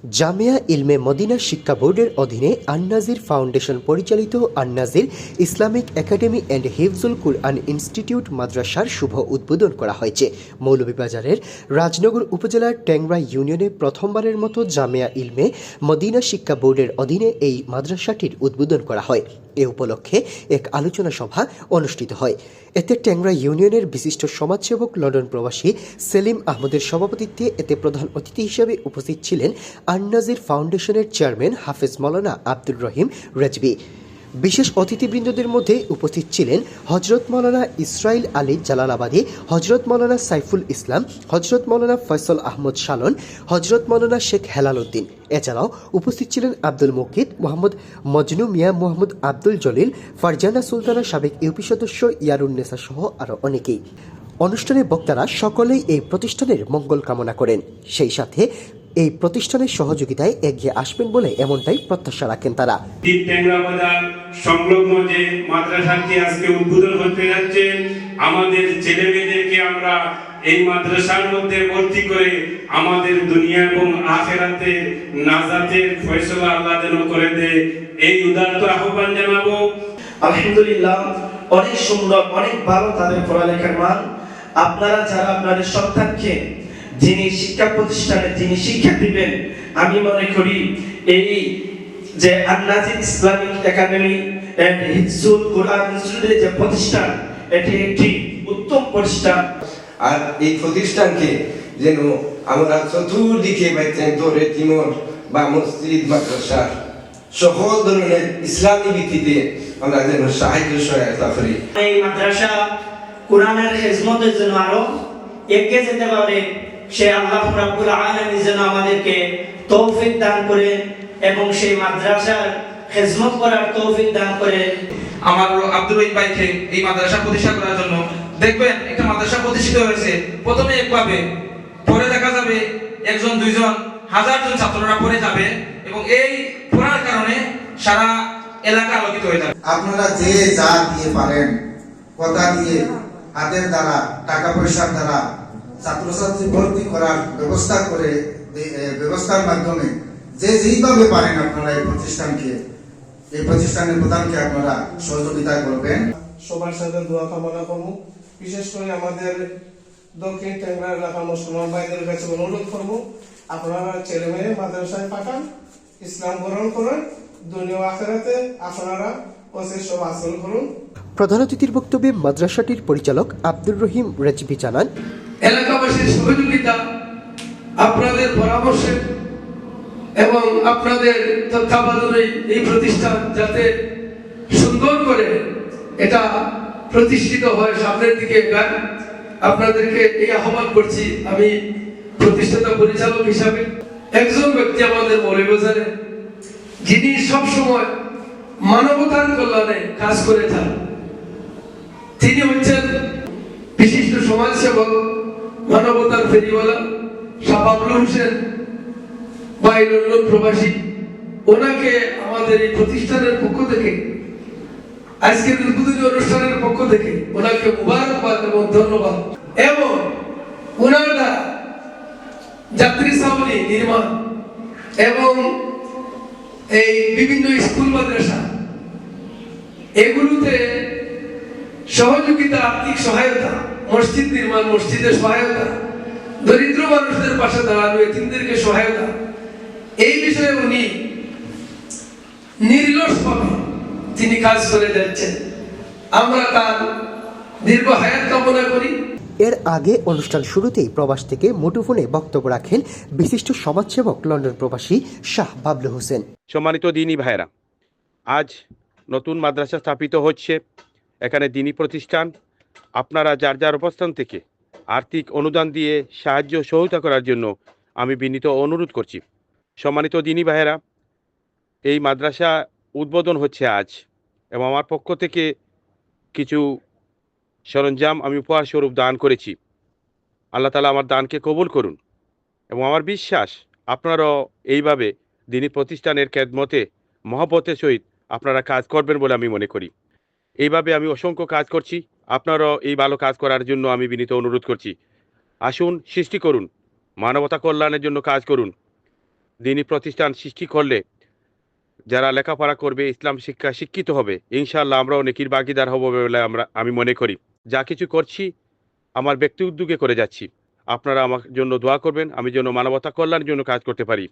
জামিয়া ইলমে মদিনা শিক্ষা বোর্ডের অধীনে আন-নাজির ফাউন্ডেশন পরিচালিত আন-নাজির ইসলামিক একাডেমি অ্যান্ড হিফজুল কুরআন ইনস্টিটিউট মাদ্রাসার শুভ উদ্বোধন করা হয়েছে। মৌলভীবাজারের রাজনগর উপজেলার ট্যাংরা ইউনিয়নে প্রথমবারের মতো জামিয়া ইলমে মদিনা শিক্ষা বোর্ডের অধীনে এই মাদ্রাসাটির উদ্বোধন করা হয়। এ উপলক্ষে এক আলোচনা সভা অনুষ্ঠিত হয়। এতে ট্যাংরা ইউনিয়নের বিশিষ্ট সমাজসেবক লন্ডন প্রবাসী সেলিম আহমদের সভাপতিত্বে এতে প্রধান অতিথি হিসেবে উপস্থিত ছিলেন আন-নাজির ফাউন্ডেশনের চেয়ারম্যান হাফেজ মাওলানা আব্দুর রহিম রেজভী। বিশেষ অতিথিবৃন্দদের মধ্যে উপস্থিত ছিলেন হজরত মাওলানা ইসরাইল আলী জালালাবাদী, হজরত মাওলানা সাইফুল ইসলাম, হজরত মাওলানা ফয়সল আহমদ শালন, হজরত মাওলানা শেখ হেলাল উদ্দিন। এছাড়াও উপস্থিত ছিলেন আব্দুল মুকিত, মোহাম্মদ মজনু মিয়া, মোহাম্মদ আব্দুল জলিল, ফারজানা সুলতানা, সাবেক ইউপি সদস্য ইয়ারুন্নেসা সহ আরও অনেকেই। অনুষ্ঠানে বক্তারা সকলেই এই প্রতিষ্ঠানের মঙ্গল কামনা করেন, সেই সাথে এই প্রতিষ্ঠানের সহযোগিতায় এগিয়ে আসবেন বলে এমনটাই প্রত্যাশা রাখেন তারা। সংলগ্ন যে মাদ্রাসাটি আজকে উদ্বোধন হতে যাচ্ছে, আমাদের ছেলে মেয়েদেরকে আমরা এই মাদ্রাসার মধ্যে ভর্তি করে আমাদের দুনিয়া এবং আখিরাতে নাজাতের ফয়সালা আল্লাহ যেন করে দেয়, এই উদারত আহ্বান জানাবো। আলহামদুলিল্লাহ, অনেক সুন্দর, অনেক ভালো তাদের পড়ালেখার মান। আপনারা যারা আপনাদের সন্তানকে যিনি শিক্ষা প্রতিষ্ঠানে যিনি শিক্ষা দিবেন, আমি মনে করি এই যে আন-নাজির ইসলামিক একাডেমি এন্ড হিফজুল কুরআন ইনস্টিটিউটের যে প্রতিষ্ঠান, এটি একটি উত্তম প্রতিষ্ঠান। আর এই প্রতিষ্ঠানকে যেন আমরা চতুর্দিকে দরে তিমর বা মসজিদ মাদ্রাসা সকল ধরনের ইসলামী ভিত্তিতে আমরা যেন সাহায্য সহায়তা করি। এই মাদ্রাসা কোরআনের খিদমতের জন্য আরো এগিয়ে যেতে পারে, সে আল্লাহ রাব্বুল আলামিন যেন আমাদেরকে তৌফিক দান করে এবং সেই মাদ্রাসার খিদমত করার তৌফিক দান করে। আমার আব্দুর রহিম ভাইকে এই মাদ্রাসা প্রতিষ্ঠা করার জন্য, দেখবেন একটা মাদ্রাসা প্রতিষ্ঠিত হয়েছে, প্রথমে একভাবে, পরে দেখা যাবে একজন দুইজন হাজারজন ছাত্ররা পড়ে যাবে এবং এই পড়ার কারণে সারা এলাকা আলোকিত হয়ে যাবে। আপনারা যে যা দিয়ে পারেন, কথা দিয়ে, হাতের দ্বারা, টাকা পয়সার দ্বারা ছাত্রছাত্রী ভর্তি করার ব্যবস্থা করে, ব্যবস্থার মাধ্যমে যে যেইভাবে পারেন আপনারা এই প্রতিষ্ঠানের প্রধানকে আপনারা সহযোগিতা করবেন। সবার সাথে দোয়া কামনা করবো। বিশেষ করে আমাদের দক্ষিণ ট্যাংরা এলাকার মুসলমান ভাইদের কাছে অনুরোধ করবো, আপনারা ছেলে মেয়ে মাদ্রাসায় পাঠান, ইসলাম গ্রহণ করেন, দুনিয়া আখিরাতে আপনারা অশেষ হাসিল করুন। প্রধান অতিথির বক্তব্যে মাদ্রাসাটির পরিচালক আব্দুর রহিম রেজভী জানান, এলাকাবাসীর সহযোগিতা, আপনাদের পরামর্শে এবং আপনাদের তত্ত্বাবধানে এই প্রতিষ্ঠান যাতে সুন্দর করে এটা প্রতিষ্ঠিত হয়, সামনের দিকে এগায়, আপনাদেরকে এই আহ্বান করছি। আমি প্রতিষ্ঠাতা পরিচালক হিসাবে একজন ব্যক্তি আমাদের মৌলভীবাজারে, যিনি সবসময় মানবতার কল্যাণে কাজ করে থাকেন, তিনি হচ্ছেন বিশিষ্ট সমাজসেবক, মানবতার ফেরিওয়ালা শাহ আবুল হোসেন ভাই, লন্ডন প্রবাসী। ওনাকে আমাদের এই প্রতিষ্ঠানের পক্ষ থেকে, আজকের উদ্বোধনী অনুষ্ঠানের পক্ষ থেকে ওনাকে মুবারকবাদ এবং ধন্যবাদ। এবং ওনারা যাত্রী ছাউনি নির্মাণ এবং এই বিভিন্ন স্কুল মাদ্রাসা এগুলোতে সহযোগিতা, আর্থিক সহায়তা, মসজিদ নির্মাণ, মসজিদের সহায়তা, দরিদ্র মানুষদের পাশে দাঁড়ানো, এতিমদেরকে সহায়তা, এই বিষয়ে উনি নির্লসভাবে তিনি কাজ করে যাচ্ছেন। আমরা তার দীর্ঘ হায়াত কামনা করি। এর আগে অনুষ্ঠান শুরুতেই প্রবাস থেকে মুঠোফোনে বক্তব্য রাখেন বিশিষ্ট সমাজসেবক লন্ডন প্রবাসী শাহ বাবলু হোসেন। সম্মানিত দিনী ভাইরা, আজ নতুন মাদ্রাসা স্থাপিত হচ্ছে, এখানে দিনী প্রতিষ্ঠান। আপনারা যার যার অবস্থান থেকে আর্থিক অনুদান দিয়ে সাহায্য সহায়তা করার জন্য আমি বিনীত অনুরোধ করছি। সম্মানিত দিনী ভাইরা, এই মাদ্রাসা উদ্বোধন হচ্ছে আজ, এবং আমার পক্ষ থেকে কিছু সরঞ্জাম আমি উপহার স্বরূপ দান করেছি। আল্লাহ তাআলা আমার দানকে কবুল করুন, এবং আমার বিশ্বাস আপনারাও এইভাবে দিনী প্রতিষ্ঠানের খেদমতে মহব্বতের সহিত আপনারা কাজ করবেন বলে আমি মনে করি। এইভাবে আমি অসংখ্য কাজ করছি, আপনারাও এই ভালো কাজ করার জন্য আমি বিনীত অনুরোধ করছি। আসুন, সৃষ্টি করুন, মানবতা কল্যাণের জন্য কাজ করুন। দিনী প্রতিষ্ঠান সৃষ্টি করলে যারা লেখাপড়া করবে, ইসলাম শিক্ষা শিক্ষিত হবে, ইনশাআল্লাহ আমরাও নেকির ভাগীদার হব বলে আমি মনে করি। যা কিছু করছি আমার ব্যক্তি উদ্যোগে করে যাচ্ছি। আপনারা আমার জন্য দোয়া করবেন, আমি যেন মানবতা কল্যাণের জন্য কাজ করতে পারি।